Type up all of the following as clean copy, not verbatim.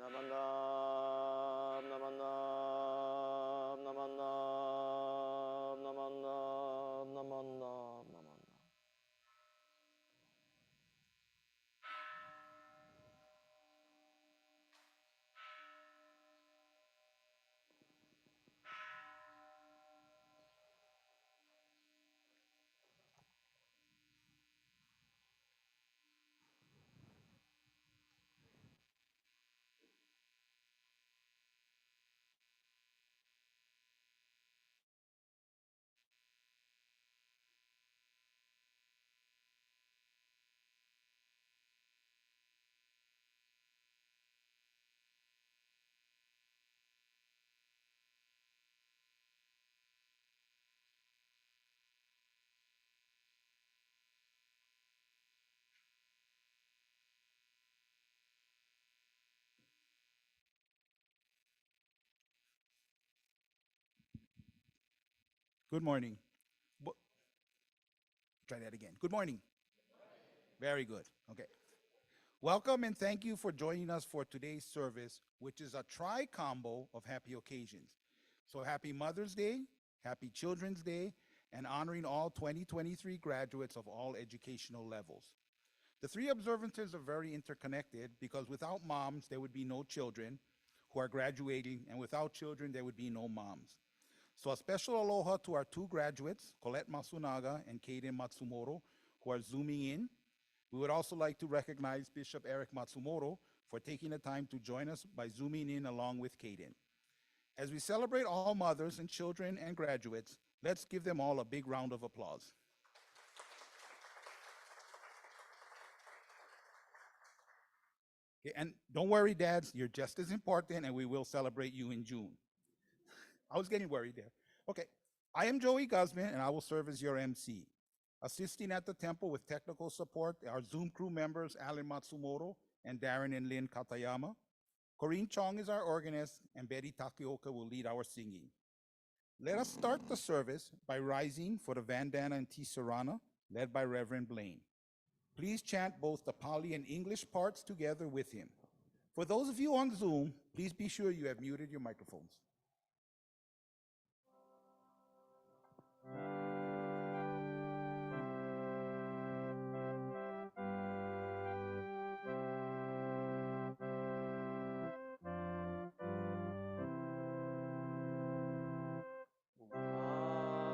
Namandam, namandam, namandam, namandam, namandam, namandam. Good morning. Try that again. Good morning. Very good. Okay. Welcome and thank you for joining us for today's service, which is a tri combo of happy occasions. So, happy Mother's Day, happy Children's Day, and honoring all 2023 graduates of all educational levels. The three observances are very interconnected because without moms, there would be no children who are graduating, and without children, there would be no moms. So a special aloha to our two graduates, Colette Masunaga and Kaden Matsumoto, who are zooming in. We would also like to recognize Bishop Eric Matsumoto for taking the time to join us by zooming in along with Kaden. As we celebrate all mothers and children and graduates, let's give them all a big round of applause. Okay, and don't worry, dads, you're just as important, and we will celebrate you in June. I was getting worried there. Okay, I am Joey Guzman, and I will serve as your MC. Assisting at the temple with technical support are Zoom crew members Alan Matsumoto and Darren and Lynn Katayama. Corinne Chong is our organist, and Betty Takioka will lead our singing. Let us start the service by rising for the Vandana and Tisarana, led by Reverend Blaine. Please chant both the Pali and English parts together with him. For those of you on Zoom, please be sure you have muted your microphones.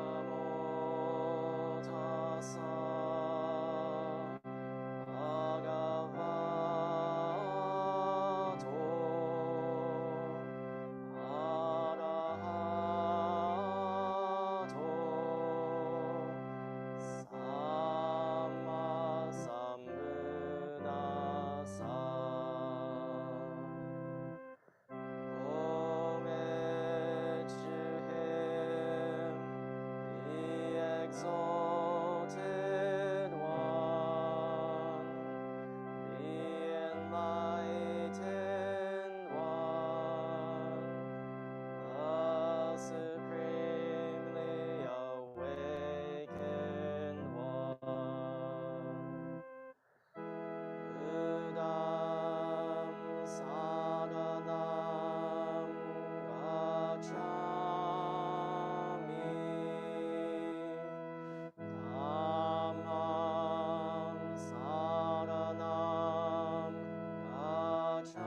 Namo tassa bhagavato arahato samma sambuddhassa. Homage to him, the exalted one, the enlightened one, the supremely awakened one. Buddham Saranam Gacchami. Dhammam Saranam Gacchami.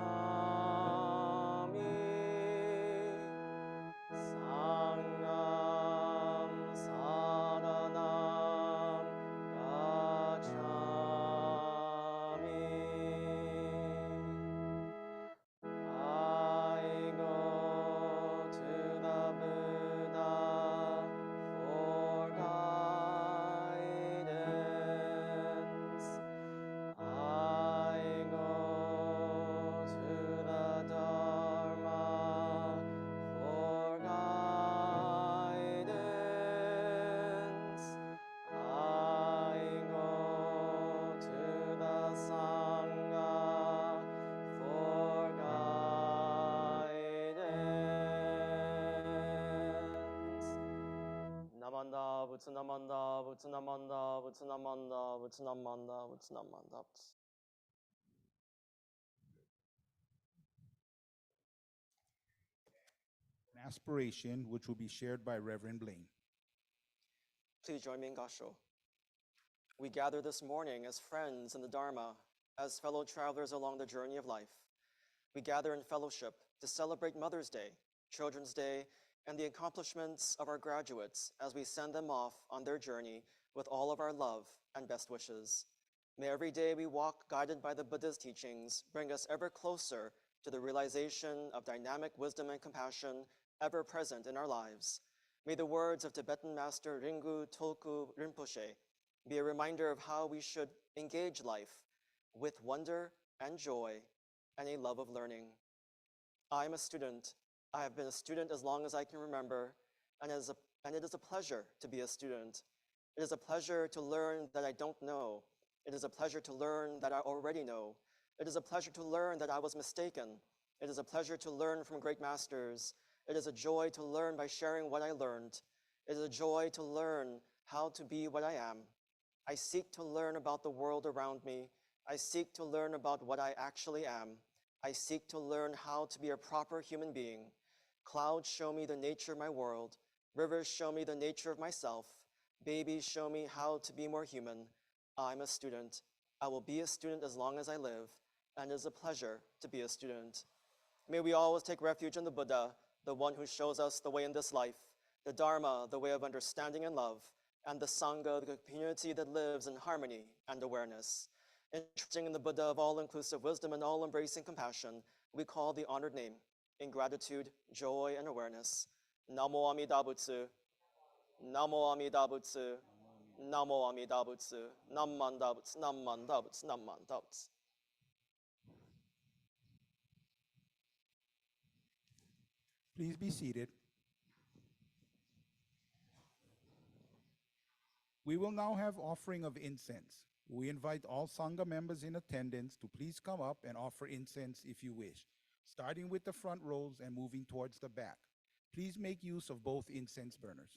Sangham Saranam Gacchami. I go to the Buddha for guidance. I go to the Dharma for guidance. I go to the Sangha for guidance. Namanda, Butsunamanda, Butsunamanda, Butsunamanda, Butsunamanda, Butsunamanda. aspiration, which will be shared by Reverend Blaine. Please join me in Gasho. We gather this morning as friends in the Dharma, as fellow travelers along the journey of life. We gather in fellowship to celebrate Mother's Day, Children's Day, and the accomplishments of our graduates as we send them off on their journey with all of our love and best wishes. May every day we walk guided by the Buddha's teachings bring us ever closer to the realization of dynamic wisdom and compassion ever present in our lives. May the words of Tibetan Master Ringu Tulku Rinpoche be a reminder of how we should engage life with wonder and joy and a love of learning. I'm a student. I have been a student as long as I can remember, and it is a pleasure to be a student. It is a pleasure to learn that I don't know. It is a pleasure to learn that I already know. It is a pleasure to learn that I was mistaken. It is a pleasure to learn from great masters. It is a joy to learn by sharing what I learned. It is a joy to learn how to be what I am. I seek to learn about the world around me. I seek to learn about what I actually am. I seek to learn how to be a proper human being. Clouds show me the nature of my world. Rivers show me the nature of myself. Babies show me how to be more human. I'm a student. I will be a student as long as I live, and it is a pleasure to be a student. May we always take refuge in the Buddha, the one who shows us the way in this life, the Dharma, the way of understanding and love, and the Sangha, the community that lives in harmony and awareness. Trusting in the Buddha of all-inclusive wisdom and all-embracing compassion, we call the honored name in gratitude, joy, and awareness. Namo Amida Butsu, Namo Amida Butsu, Namo Amida Butsu, Namanda Butsu, Namanda Butsu, Namanda Butsu. Please be seated. We will now have offering of incense. We invite all Sangha members in attendance to please come up and offer incense if you wish, starting with the front rows and moving towards the back. Please make use of both incense burners.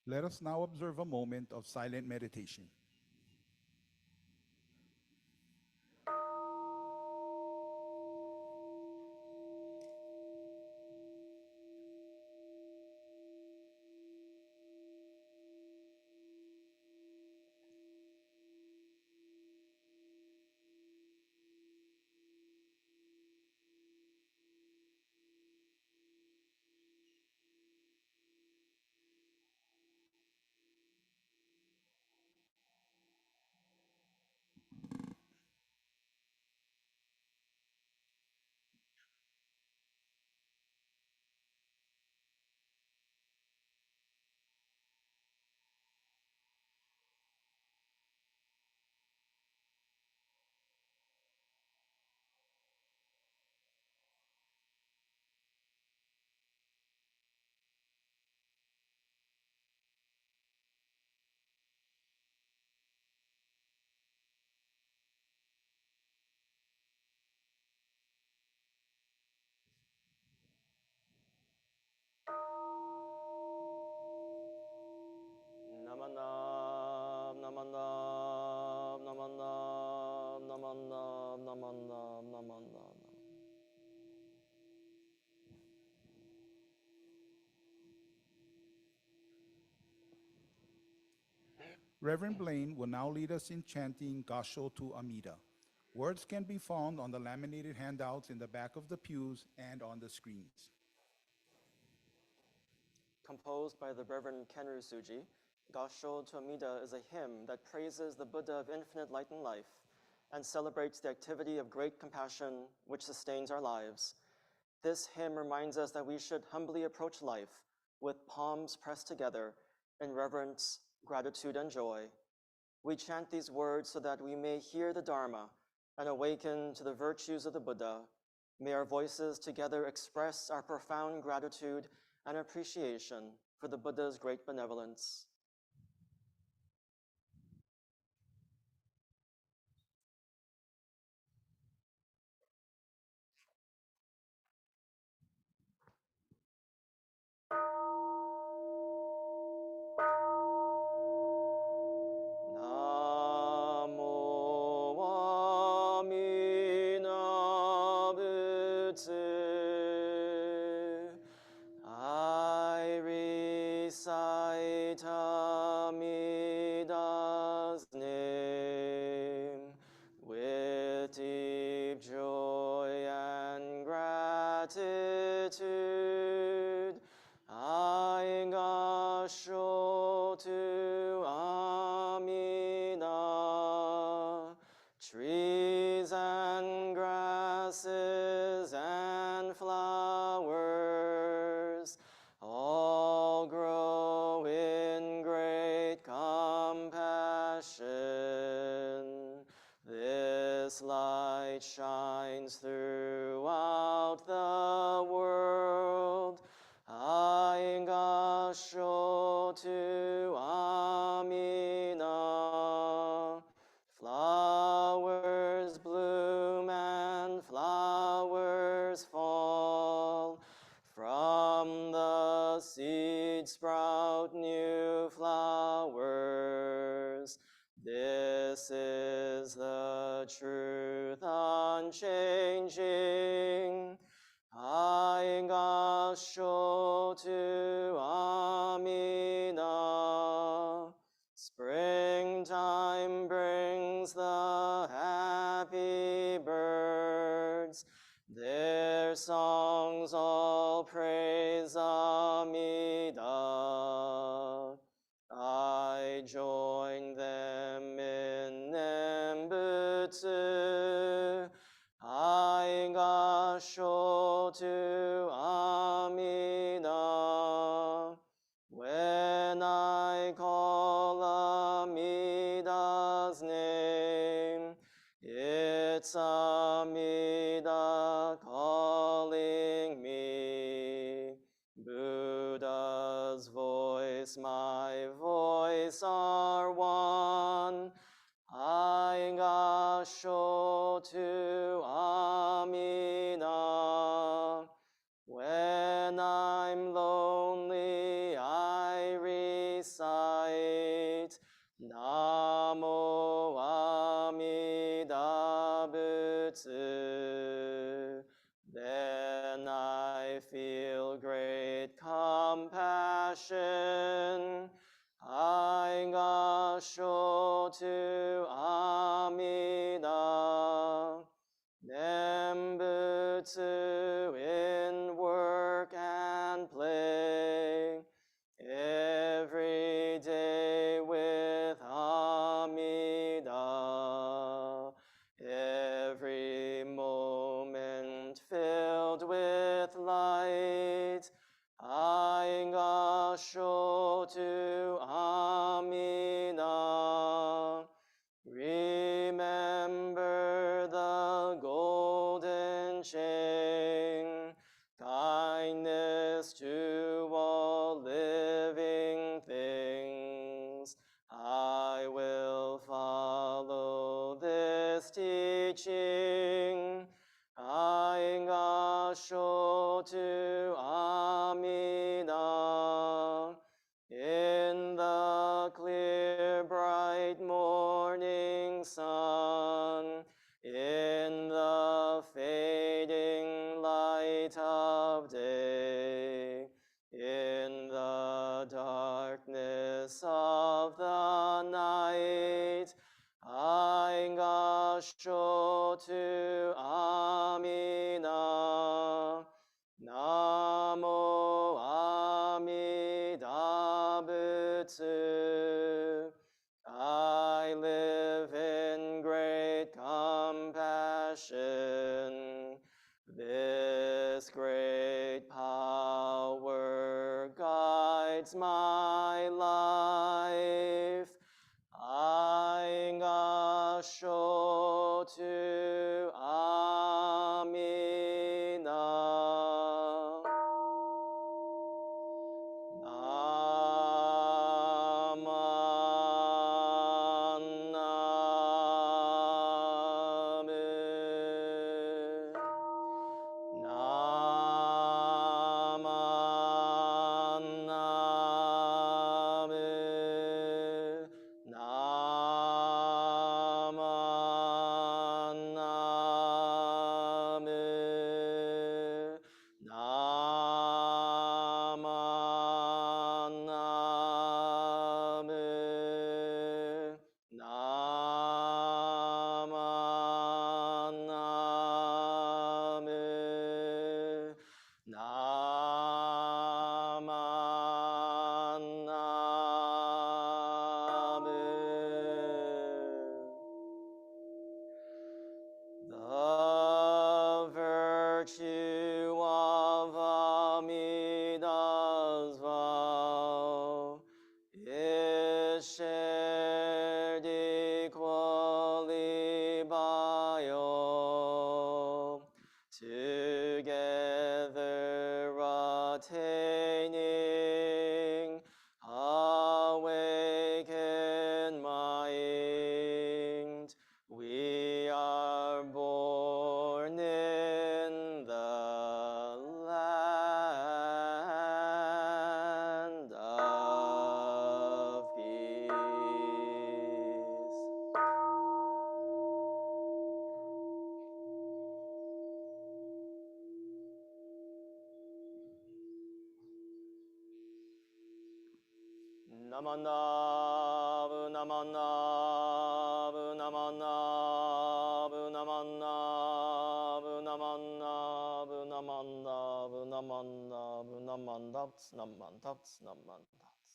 Let us now observe a moment of silent meditation. Namanam, namanam, namanam, namanam, namanam, namanam. Reverend Blaine will now lead us in chanting Gasho to Amida. Words can be found on the laminated handouts in the back of the pews and on the screens. Composed by the Reverend Kenru Suji, Gasho to Amida is a hymn that praises the Buddha of infinite light and life and celebrates the activity of great compassion which sustains our lives. This hymn reminds us that we should humbly approach life with palms pressed together in reverence, gratitude, and joy. We chant these words so that we may hear the Dharma and awaken to the virtues of the Buddha. May our voices together express our profound gratitude and appreciation for the Buddha's great benevolence. Namo Amida Butsu. I recite Amida's name with deep joy and gratitude. I gasho to Amida, trees and grasses and flowers all grow in great compassion. This light shines throughout the world. I gasho to Amina. Flowers bloom and flowers fall. From the seed sprout new flowers. This is the truth unchanging. I gasho to Amina. Springtime brings the happy birds. Their songs all praise Amida. I join them in Nembutsu. I gasho to Amida. When I call Amida's name, it's Amida calling me. Buddha's voice, my voice are one. I gasho to Amida. When I'm lonely, I recite compassion. 아이가 쇼투 아미다. Nembutsu in work and play, every day with Amida, every moment filled with light. Ainga shotu Amida. Remember the golden chain, kindness to all living things. I will follow this teaching. Ainga shotu Amida. In the clear, bright morning sun, in the fading light of day, in the darkness of the night, Ainga shotu Amina. Namo Amida Butsu. I live in great compassion. This great power guides my life. Ainga shotu Amina. The virtue of Amida's vow is shared equally by all, together attaining awakened mind. We are born in the land of peace. Namanavu, namanavu, namanavu, namanavu, namanavu, namanavu, namanavu, namandats, namandats, namandats.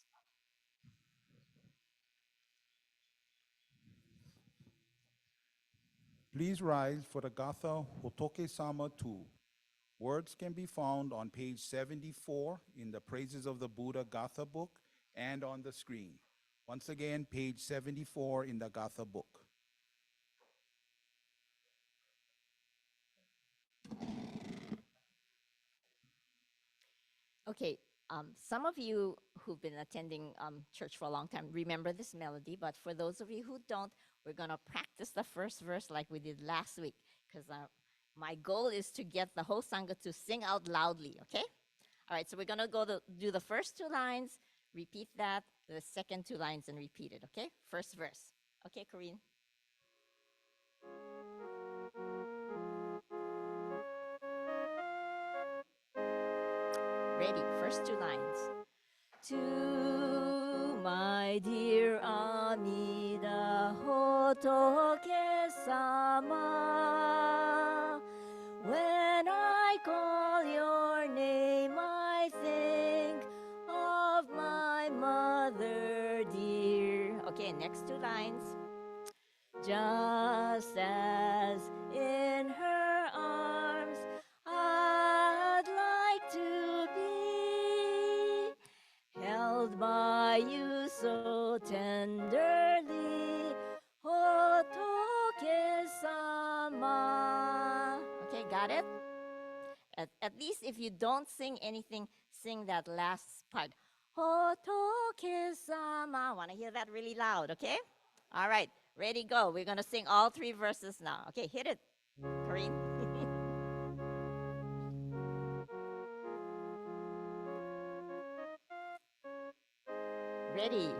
Please rise for the Gatha Hotoke-sama 2. Words can be found on page 74 in the Praises of the Buddha Gatha book and on the screen. Once again, page 74 in the Gatha book. Okay, some of you who've been attending church for a long time remember this melody, but for those of you who don't, we're going to practice the first verse like we did last week, because my goal is to get the whole Sangha to sing out loudly, okay? All right, so we're going to do the first two lines, repeat that, the second two lines, and repeat it, okay? First verse. Okay, Corinne? Ready, first two lines. To my dear Amida Hotoke-sama, when I call your name, I think of my mother dear. Okay, next two lines. Just as in her arms I'd like to be, held by you so tenderly, Hotoke-sama. Okay, got it? At least if you don't sing anything, sing that last part. Hotoke-sama. Want to hear that really loud, okay? All right, ready, go. We're going to sing all three verses now. Okay, hit it, Corinne. Ready.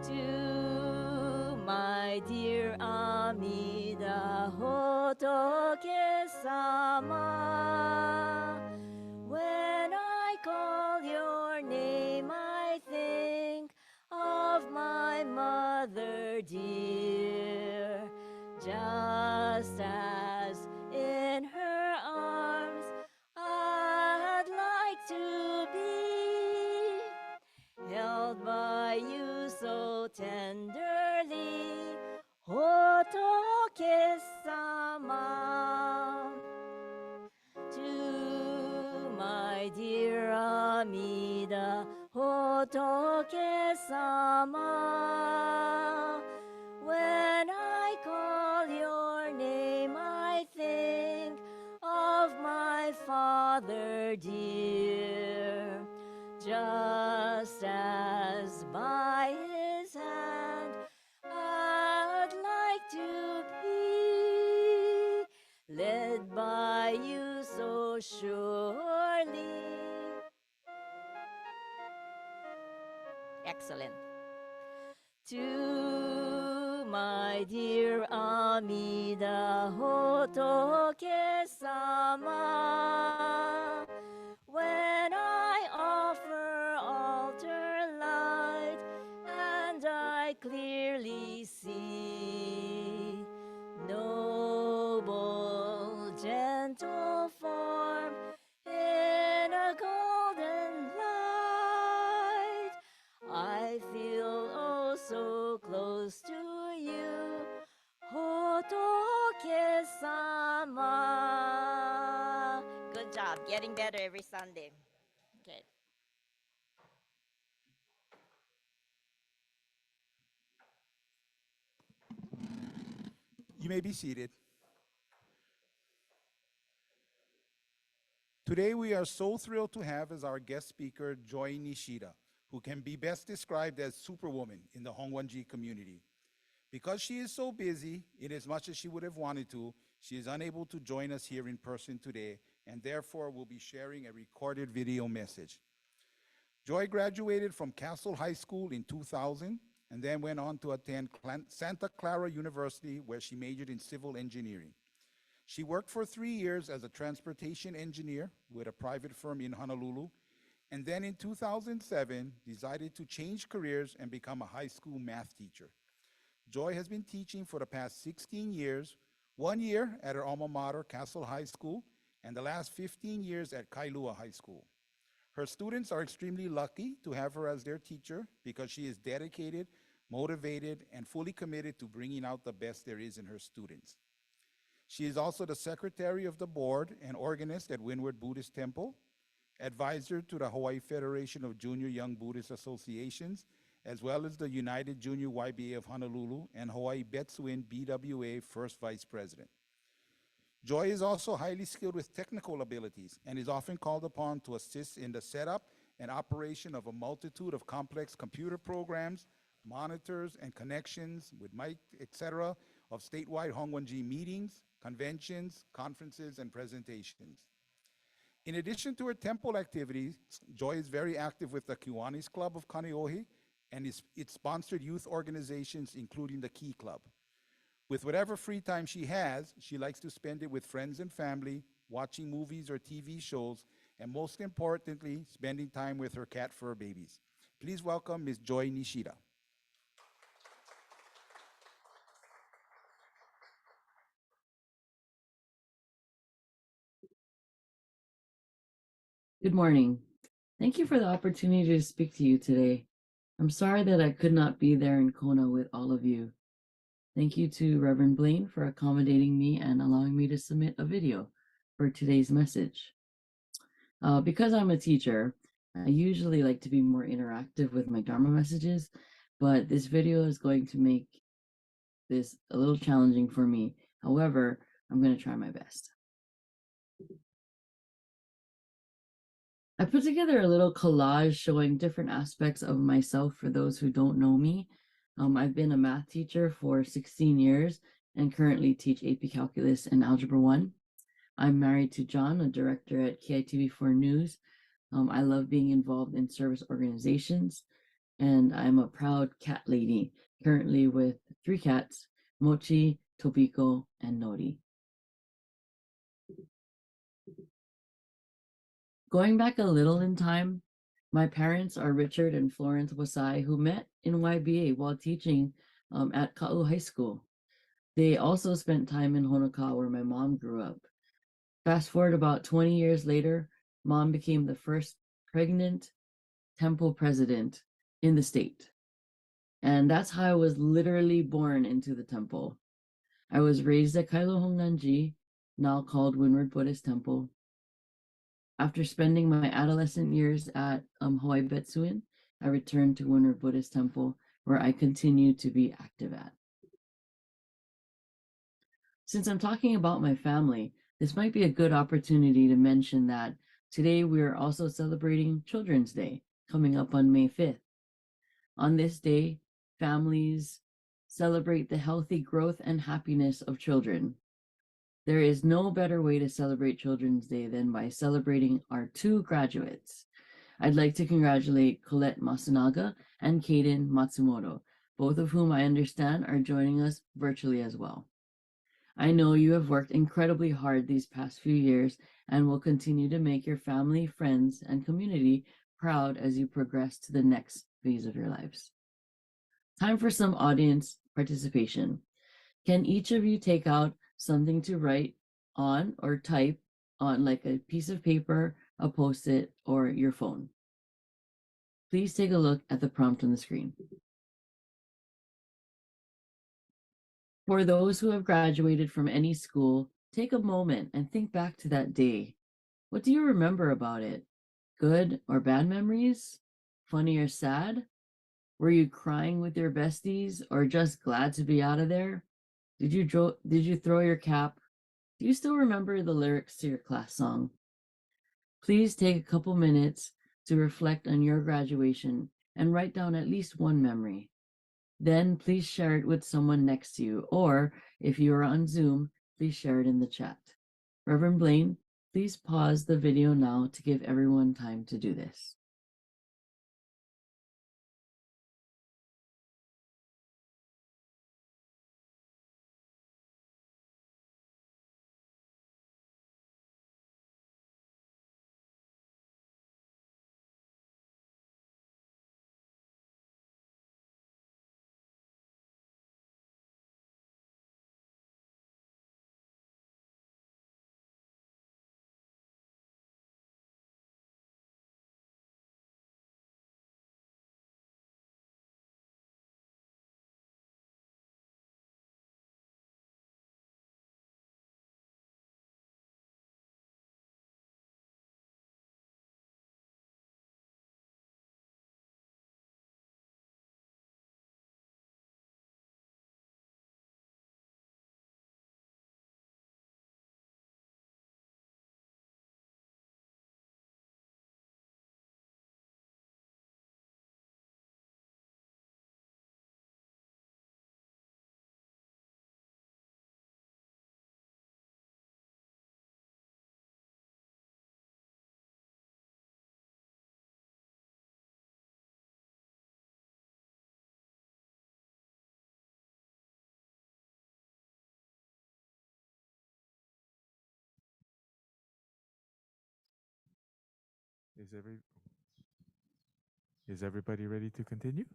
To my dear Amida Hotoke-sama, when I call your name, I think of my mother dear. Just as in her arms I'd like to be, held by you so tenderly, Hotoke-sama. To my dear Amida Hotoke-sama, when I call your name, I think of my father dear. Just as by his hand I'd like to be, led by you so surely. Excellent. To my dear Amida Hotoke-sama, when I offer altar light and I clearly see noble, gentle form in a golden light, I feel oh so close to you, Hotoke-sama. Good job, getting better every Sunday. Okay. You may be seated. Today, we are so thrilled to have as our guest speaker Joy Nishida, who can be best described as Superwoman in the Hongwanji community. Because she is so busy, in as much as she would have wanted to, she is unable to join us here in person today, and therefore will be sharing a recorded video message. Joy graduated from Castle High School in 2000 and then went on to attend Santa Clara University, where she majored in civil engineering. She worked for 3 years as a transportation engineer with a private firm in Honolulu, and then in 2007 decided to change careers and become a high school math teacher. Joy has been teaching for the past 16 years, 1 year at her alma mater, Castle High School, and the last 15 years at Kailua High School. Her students are extremely lucky to have her as their teacher because she is dedicated, motivated, and fully committed to bringing out the best there is in her students. She is also the secretary of the board and organist at Windward Buddhist Temple, advisor to the Hawaii Federation of Junior Young Buddhist Associations, as well as the United Junior YBA of Honolulu and Hawaii Betsuin BWA First Vice President. Joy is also highly skilled with technical abilities and is often called upon to assist in the setup and operation of a multitude of complex computer programs, monitors, and connections with mic, etc., of statewide Hongwanji meetings, conventions, conferences, and presentations. In addition to her temple activities, Joy is very active with the Kiwanis Club of Kaneohe and its sponsored youth organizations, including the Key Club. With whatever free time she has, she likes to spend it with friends and family, watching movies or TV shows, and most importantly, spending time with her cat fur babies. Please welcome Ms. Joy Nishida. Good morning. Thank you for the opportunity to speak to you today. I'm sorry that I could not be there in Kona with all of you. Thank you to Reverend Blaine for accommodating me and allowing me to submit a video for today's message. Because I'm a teacher, I usually like to be more interactive with my Dharma messages, but this video is going to make this a little challenging for me. However, I'm going to try my best. I put together a little collage showing different aspects of myself for those who don't know me. I've been a math teacher for 16 years and currently teach AP Calculus and Algebra 1. I'm married to John, a director at KITV4 News. I love being involved in service organizations, and I'm a proud cat lady, currently with 3 cats, Mochi, Tobiko, and Nori. Going back a little in time, my parents are Richard and Florence Wasai, who met in YBA while teaching at Ka'u High School. They also spent time in Honoka'a, where my mom grew up. Fast forward about 20 years later, mom became the first pregnant temple president in the state. And that's how I was literally born into the temple. I was raised at Kailo Hongnanji, now called Windward Buddhist Temple. After spending my adolescent years at Hawaii Betsuin, I returned to Windward Buddhist Temple, where I continue to be active at. Since I'm talking about my family, this might be a good opportunity to mention that today we are also celebrating Children's Day, coming up on May 5th. On this day, families celebrate the healthy growth and happiness of children. There is no better way to celebrate Children's Day than by celebrating our 2 graduates. I'd like to congratulate Colette Masunaga and Kaden Matsumoto, both of whom I understand are joining us virtually as well. I know you have worked incredibly hard these past few years and will continue to make your family, friends, and community proud as you progress to the next phase of your lives. Time for some audience participation. Can each of you take out something to write on or type on, like a piece of paper, a Post-it, or your phone? Please take a look at the prompt on the screen. For those who have graduated from any school, take a moment and think back to that day. What do you remember about it? Good or bad memories? Funny or sad? Were you crying with your besties or just glad to be out of there? Did you throw your cap? Do you still remember the lyrics to your class song? Please take a couple minutes to reflect on your graduation and write down at least one memory. Then please share it with someone next to you, or if you are on Zoom, please share it in the chat. Reverend Blaine, please pause the video now to give everyone time to do this. Is everybody ready to continue?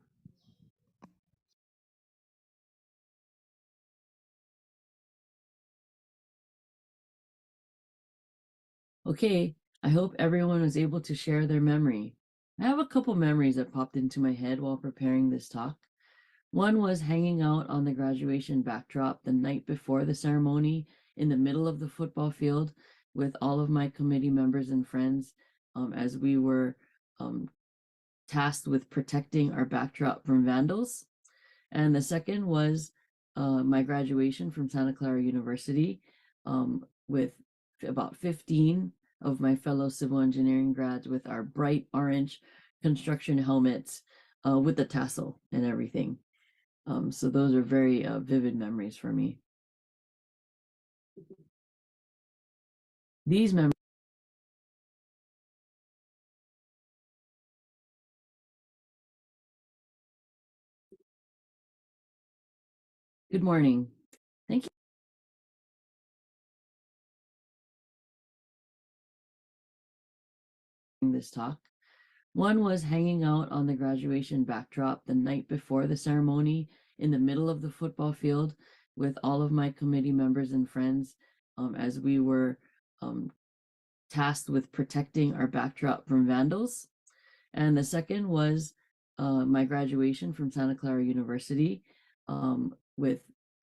Okay, I hope everyone was able to share their memory. I have a couple memories that popped into my head while preparing this talk. One was hanging out on the graduation backdrop the night before the ceremony in the middle of the football field with all of my committee members and friends as we were tasked with protecting our backdrop from vandals. And the second was my graduation from Santa Clara University with about 15 of my fellow civil engineering grads with our bright orange construction helmets with the tassel and everything. So those are very vivid memories for me. These memories. Good morning. Thank you. This talk. One was hanging out on the graduation backdrop the night before the ceremony in the middle of the football field with all of my committee members and friends as we were tasked with protecting our backdrop from vandals. And the second was my graduation from Santa Clara University with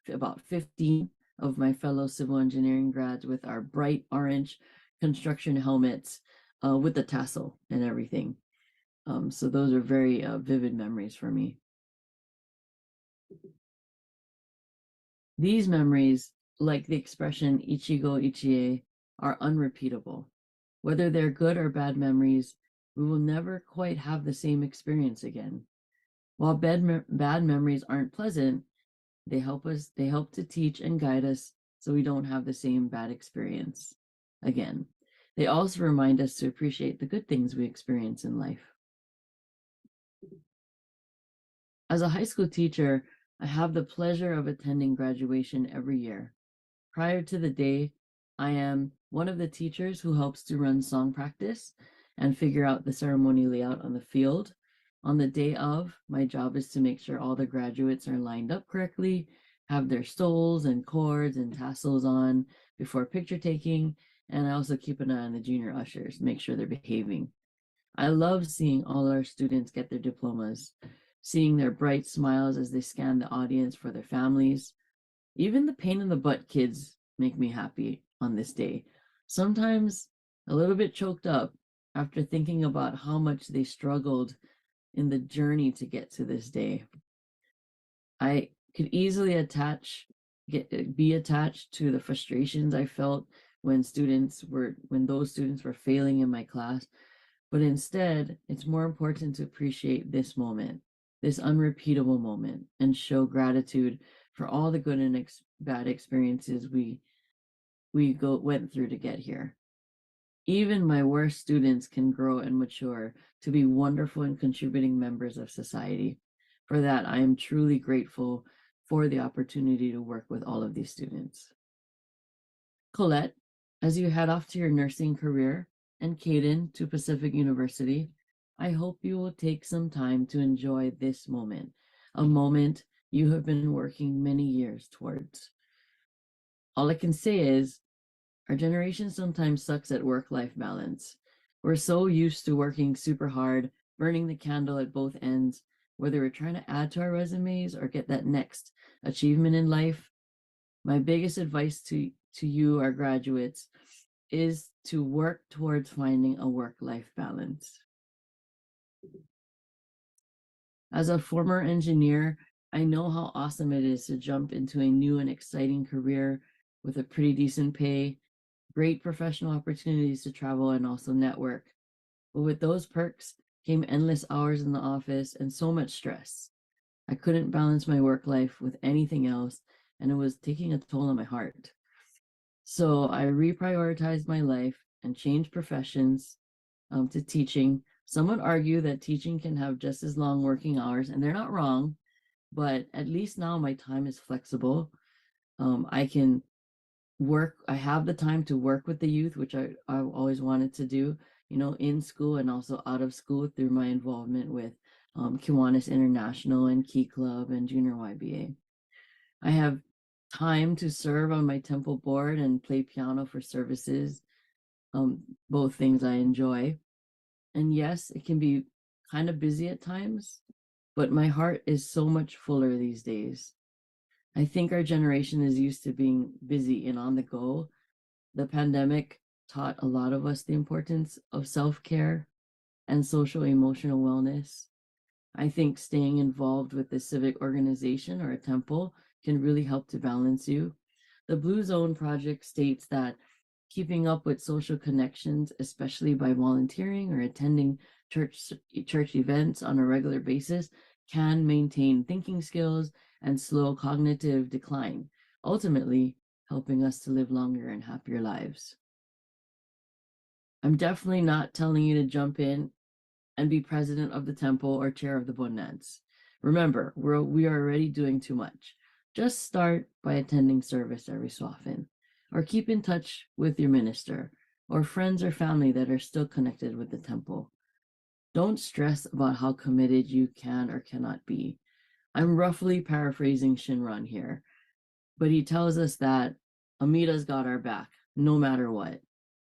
about 15 of my fellow civil engineering grads with our bright orange construction helmets with the tassel and everything. So those are very vivid memories for me. These memories, like the expression ichigo ichie, are unrepeatable. Whether they're good or bad memories, we will never quite have the same experience again. While bad memories aren't pleasant, they help to teach and guide us so we don't have the same bad experience again. They also remind us to appreciate the good things we experience in life. As a high school teacher, I have the pleasure of attending graduation every year. Prior to the day, I am one of the teachers who helps to run song practice and figure out the ceremony layout on the field. On the day of, my job is to make sure all the graduates are lined up correctly, have their stoles and cords and tassels on before picture taking, and I also keep an eye on the junior ushers, make sure they're behaving. I love seeing all our students get their diplomas, seeing their bright smiles as they scan the audience for their families. Even the pain in the butt kids make me happy on this day. Sometimes a little bit choked up after thinking about how much they struggled in the journey to get to this day. I could easily be attached to the frustrations I felt when those students were failing in my class. But instead, it's more important to appreciate this moment, this unrepeatable moment, and show gratitude for all the good and bad experiences we went through to get here. Even my worst students can grow and mature to be wonderful and contributing members of society. For that, I am truly grateful for the opportunity to work with all of these students. Colette, as you head off to your nursing career, and Caden to Pacific University, I hope you will take some time to enjoy this moment, a moment you have been working many years towards. All I can say is, our generation sometimes sucks at work-life balance. We're so used to working super hard, burning the candle at both ends, whether we're trying to add to our resumes or get that next achievement in life. My biggest advice to you, our graduates, is to work towards finding a work-life balance. As a former engineer, I know how awesome it is to jump into a new and exciting career with a pretty decent pay, great professional opportunities to travel and also network. But with those perks came endless hours in the office and so much stress. I couldn't balance my work life with anything else, and it was taking a toll on my heart. So I reprioritized my life and changed professions to teaching. Some would argue that teaching can have just as long working hours, and they're not wrong, but at least now my time is flexible. I can work, I have the time to work with the youth, which I always wanted to do, in school and also out of school through my involvement with Kiwanis International and Key Club and Junior YBA. I have time to serve on my temple board and play piano for services, both things I enjoy. And yes, it can be kind of busy at times, but my heart is so much fuller these days. I think our generation is used to being busy and on the go. The pandemic taught a lot of us the importance of self-care and social emotional wellness. I think staying involved with a civic organization or a temple can really help to balance you. The Blue Zone Project states that keeping up with social connections, especially by volunteering or attending church events on a regular basis, can maintain thinking skills and slow cognitive decline, ultimately helping us to live longer and happier lives. I'm definitely not telling you to jump in and be president of the temple or chair of the bonanza. Remember, we are already doing too much. Just start by attending service every so often, or keep in touch with your minister or friends or family that are still connected with the temple. Don't stress about how committed you can or cannot be. I'm roughly paraphrasing Shinran here, but he tells us that Amida's got our back, no matter what.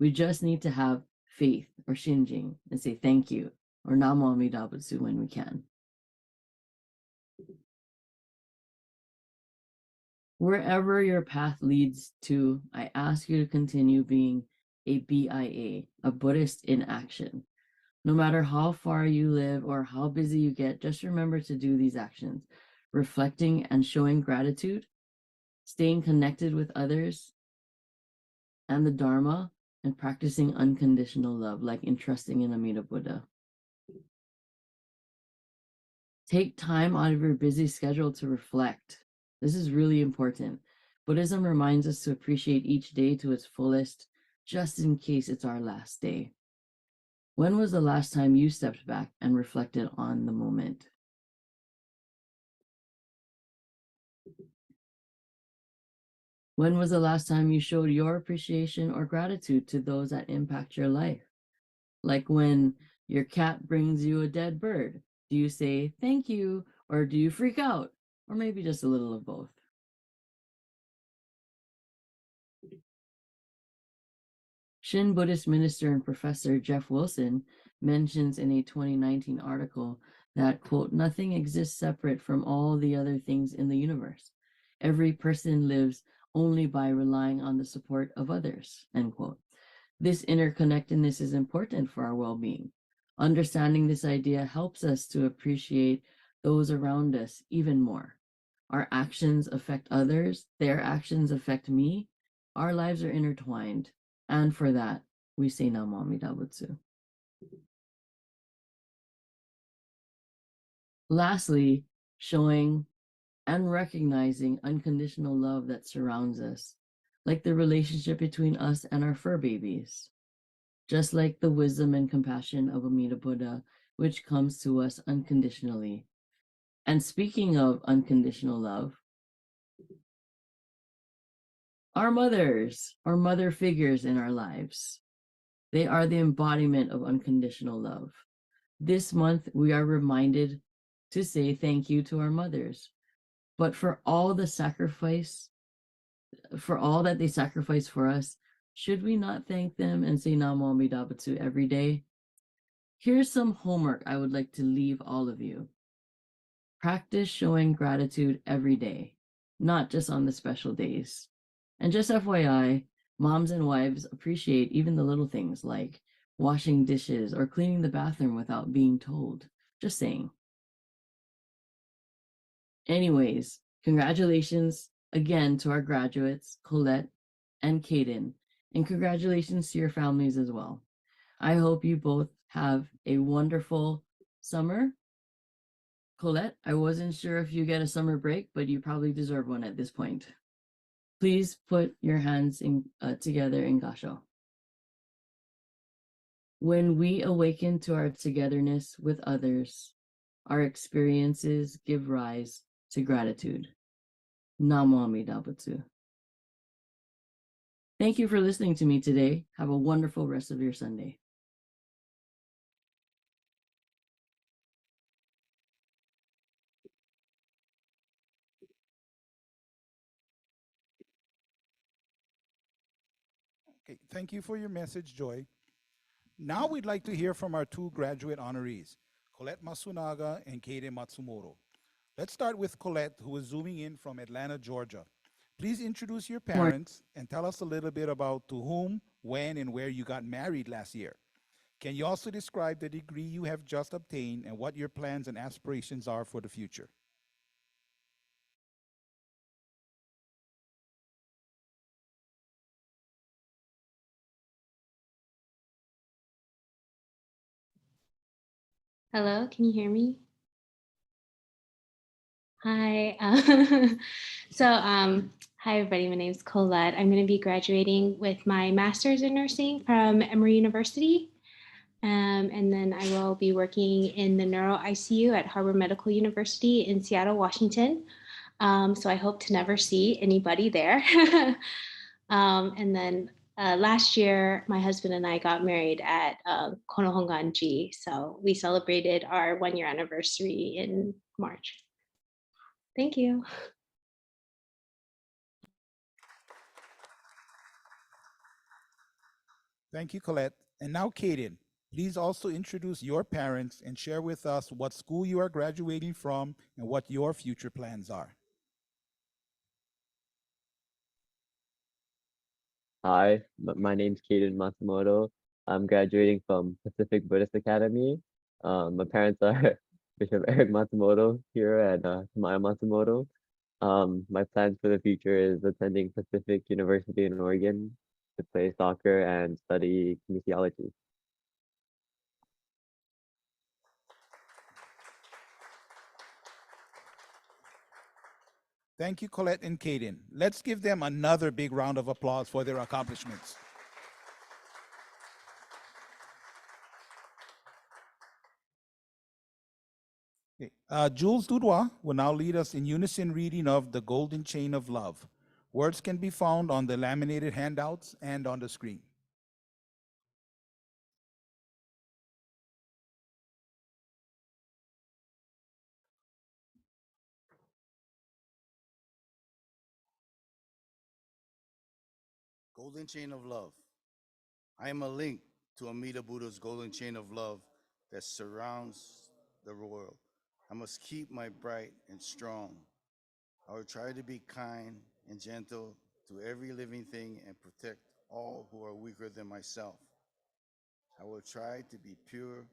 We just need to have faith or shinjing and say thank you or Namo Amida Butsu when we can. Wherever your path leads to, I ask you to continue being a BIA, a Buddhist in action. No matter how far you live or how busy you get, just remember to do these actions, reflecting and showing gratitude, staying connected with others and the Dharma, and practicing unconditional love, like entrusting in Amida Buddha. Take time out of your busy schedule to reflect. This is really important. Buddhism reminds us to appreciate each day to its fullest, just in case it's our last day. When was the last time you stepped back and reflected on the moment? When was the last time you showed your appreciation or gratitude to those that impact your life? Like when your cat brings you a dead bird, do you say thank you, or do you freak out? Or maybe just a little of both. Shin Buddhist minister and professor Jeff Wilson mentions in a 2019 article that, quote, nothing exists separate from all the other things in the universe. Every person lives only by relying on the support of others, end quote. This interconnectedness is important for our well-being. Understanding this idea helps us to appreciate those around us even more. Our actions affect others, their actions affect me. Our lives are intertwined, and for that, we say Namo Amida Butsu. Lastly, showing and recognizing unconditional love that surrounds us, like the relationship between us and our fur babies. Just like the wisdom and compassion of Amida Buddha, which comes to us unconditionally. And speaking of unconditional love, our mothers or mother figures in our lives, they are the embodiment of unconditional love. This month, we are reminded to say thank you to our mothers, but for all the sacrifice, for all that they sacrifice for us, should we not thank them and say Namo Amida Butsu every day? Here's some homework I would like to leave all of you. Practice showing gratitude every day, not just on the special days. And just FYI, moms and wives appreciate even the little things like washing dishes or cleaning the bathroom without being told. Just saying. Anyways, congratulations again to our graduates, Colette and Kaden, and congratulations to your families as well. I hope you both have a wonderful summer. Colette, I wasn't sure if you get a summer break, but you probably deserve one at this point. Please put your hands together in Gasho. When we awaken to our togetherness with others, our experiences give rise to gratitude. Namo Amida Butsu. Thank you for listening to me today. Have a wonderful rest of your Sunday. Okay, thank you for your message, Joy. Now we'd like to hear from our two graduate honorees, Colette Masunaga and Kaden Matsumoto. Let's start with Colette, who is zooming in from Atlanta, Georgia. Please introduce your Morning. parents and tell us a little bit about to whom, when, and where you got married last year. Can you also describe the degree you have just obtained and what your plans and aspirations are for the future? Hello, can you hear me? Hi. Hi everybody. My name is Colette. I'm going to be graduating with my master's in nursing from Emory University. And then I will be working in the neuro ICU at Harvard Medical University in Seattle, Washington. So I hope to never see anybody there. And then last year, my husband and I got married at Konohonganji. So we celebrated our 1 year anniversary in March. Thank you. Thank you, Colette. And now, Kaden, please also introduce your parents and share with us what school you are graduating from and what your future plans are. Hi, my name's Kaden Matsumoto. I'm graduating from Pacific Buddhist Academy. My parents are Bishop Eric Matsumoto here at Tamaya Matsumoto. My plans for the future is attending Pacific University in Oregon to play soccer and study kinesiology. Thank you, Colette and Kaden. Let's give them another big round of applause for their accomplishments. Okay. Jules Dudois will now lead us in unison reading of The Golden Chain of Love. Words can be found on the laminated handouts and on the screen. Golden chain of love. I am a link to Amida Buddha's golden chain of love that surrounds the world. I must keep my bright and strong. I will try to be kind and gentle to every living thing and protect all who are weaker than myself. I will try to be pure,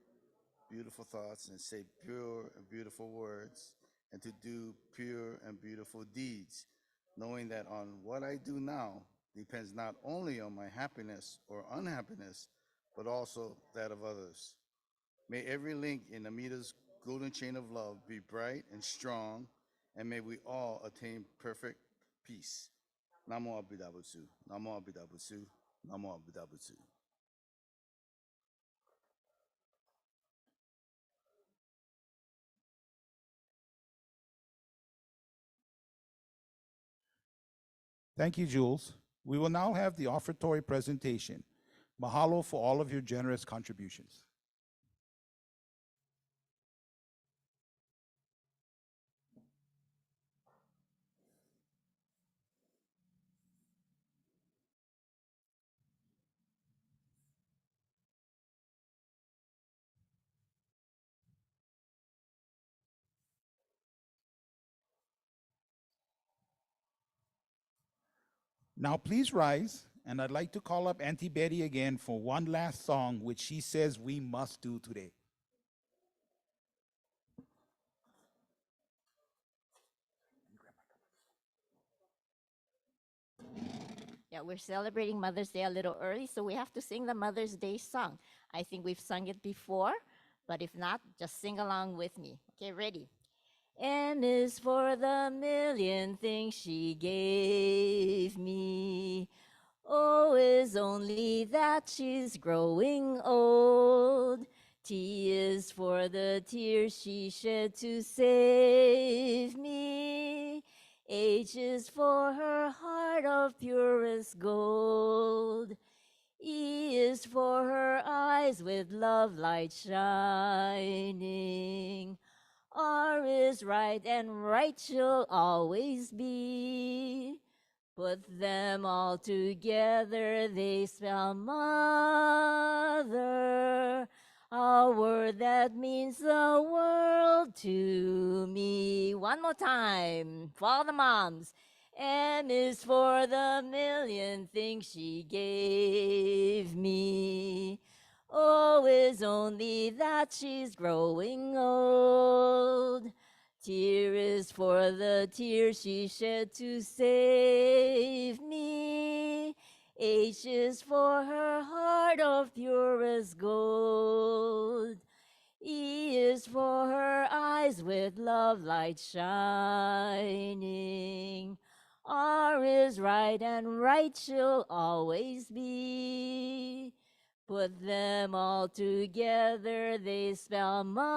beautiful thoughts and say pure and beautiful words and to do pure and beautiful deeds, knowing that on what I do now depends not only on my happiness or unhappiness, but also that of others. May every link in Amida's golden chain of love be bright and strong, and may we all attain perfect peace. Namo Abhida Butsu, Namo Abhida Butsu, Namo Abhida Butsu. Thank you, Jules. We will now have the offertory presentation. Mahalo for all of your generous contributions. Now, please rise, and I'd like to call up Auntie Betty again for one last song, which she says we must do today. Yeah, we're celebrating Mother's Day a little early, so we have to sing the Mother's Day song. I think we've sung it before, but if not, just sing along with me. Okay, ready? M is for the million things she gave me. O is only that she's growing old. T is for the tears she shed to save me. H is for her heart of purest gold. E is for her eyes with love light shining. R is right and right she'll always be. Put them all together, they spell mother, a word that means the world to me. One more time for all the moms. M is for the million things she gave me. O is only that she's growing old. Tear is for the tears she shed to save me. H is for her heart of purest gold. E is for her eyes with love light shining. R is right, and right she'll always be. Put them all together, they spell mother,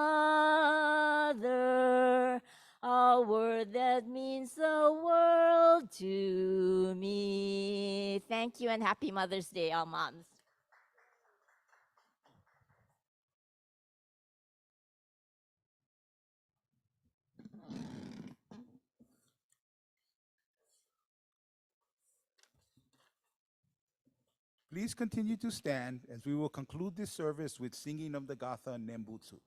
a word that means the world to me. Thank you and happy Mother's Day, all moms. Please continue to stand as we will conclude this service with singing of the Gatha Nembutsu.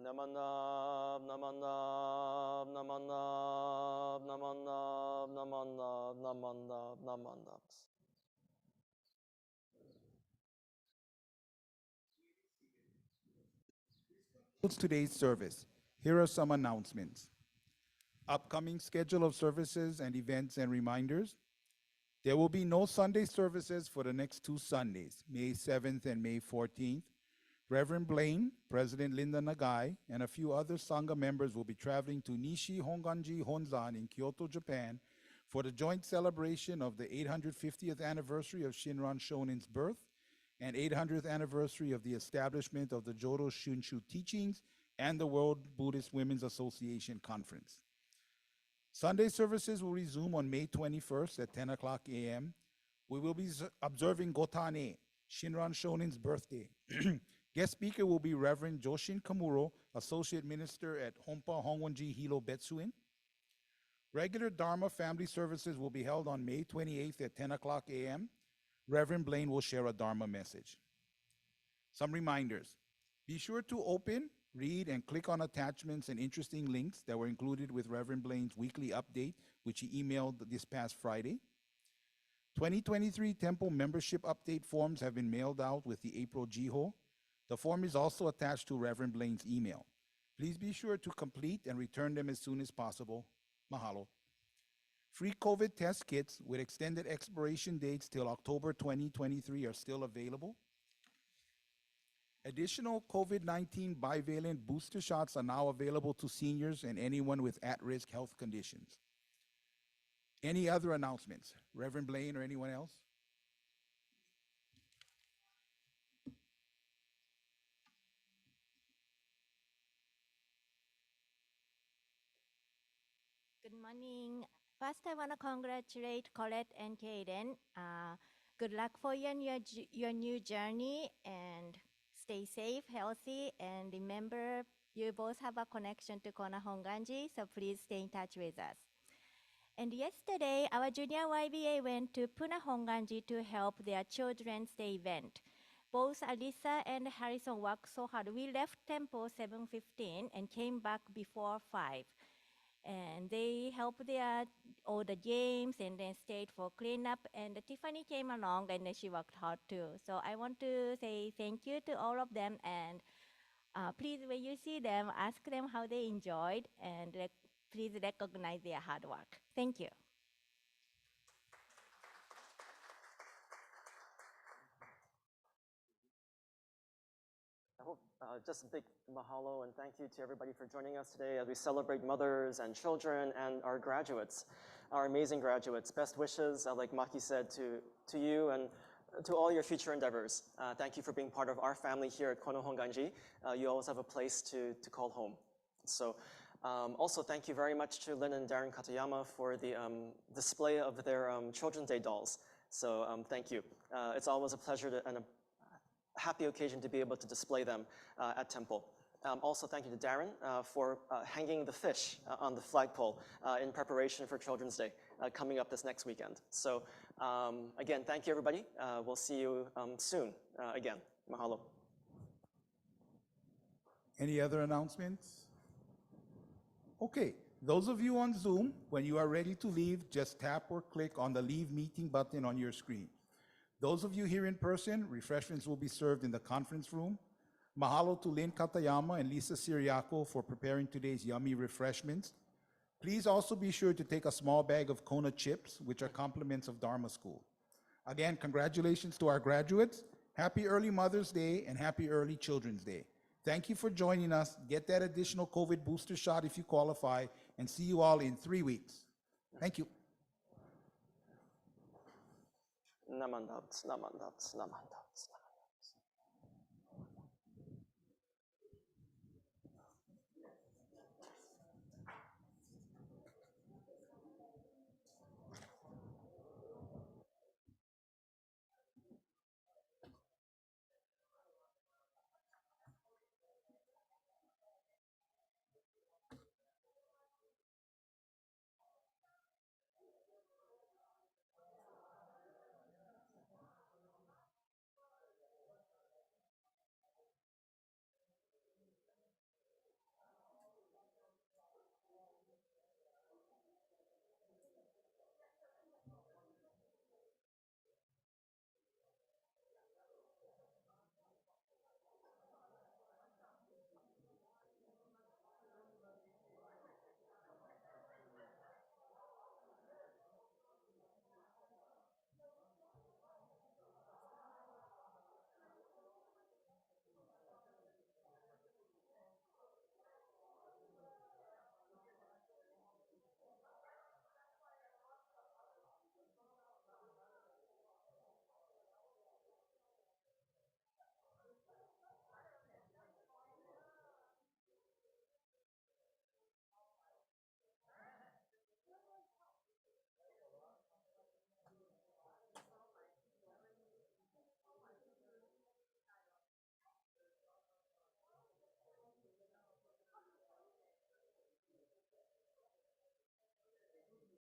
Namanab, namanab, namanab, namanab, namanab, namanab, namanab. Concludes today's service. Here are some announcements. Upcoming schedule of services and events and reminders. There will be no Sunday services for the next 2 Sundays, May 7th and May 14th. Reverend Blaine, President Linda Nagai, and a few other Sangha members will be traveling to Nishi Honganji Honzan in Kyoto, Japan for the joint celebration of the 850th anniversary of Shinran Shonin's birth and 800th anniversary of the establishment of the Jodo Shinshu teachings and the World Buddhist Women's Association Conference. Sunday services will resume on May 21st at 10 o'clock a.m. We will be observing Gotane, Shinran Shonin's birthday. Guest speaker will be Reverend Joshin Kamuro, Associate Minister at Hompa Hongwanji Hilo Betsuin. Regular Dharma family services will be held on May 28th at 10 o'clock a.m. Reverend Blaine will share a Dharma message. Some reminders. Be sure to open, read, and click on attachments and interesting links that were included with Reverend Blaine's weekly update, which he emailed this past Friday. 2023 Temple membership update forms have been mailed out with the April Jiho. The form is also attached to Reverend Blaine's email. Please be sure to complete and return them as soon as possible. Mahalo. Free COVID test kits with extended expiration dates till October 2023 are still available. Additional COVID-19 bivalent booster shots are now available to seniors and anyone with at-risk health conditions. Any other announcements? Reverend Blaine or anyone else? Good morning. First, I want to congratulate Colette and Kaden. Good luck for you and your new journey, and stay safe, healthy, and remember, you both have a connection to Kona Honganji, so please stay in touch with us. And yesterday, our junior YBA went to Puna Honganji to help their children's day event. Both Alisa and Harrison worked so hard. We left temple 7:15 and came back before 5. And they helped their all the games and then stayed for cleanup. And Tiffany came along and then she worked hard too. So I want to say thank you to all of them. And please, when you see them, ask them how they enjoyed and please recognize their hard work. Thank you. Just a big mahalo and thank you to everybody for joining us today as we celebrate mothers and children and our graduates, our amazing graduates. Best wishes, like Maki said, to you and to all your future endeavors. Thank you for being part of our family here at Kono Honganji. You always have a place to call home. So also thank you very much to Lynn and Darren Katayama for the display of their Children's Day dolls. So thank you. It's always a pleasure and a happy occasion to be able to display them at Temple. Also, thank you to Darren for hanging the fish on the flagpole in preparation for Children's Day coming up this next weekend. So again, thank you everybody. We'll see you soon again. Mahalo. Any other announcements? Okay, those of you on Zoom, when you are ready to leave, just tap or click on the Leave Meeting button on your screen. Those of you here in person, refreshments will be served in the conference room. Mahalo to Lynn Katayama and Lisa Siriaco for preparing today's yummy refreshments. Please also be sure to take a small bag of Kona chips, which are compliments of Dharma School. Again, congratulations to our graduates. Happy early Mother's Day and happy early Children's Day. Thank you for joining us. Get that additional COVID booster shot if you qualify, and see you all in 3 weeks. Thank you. Namandabs, namandabs, namandabs.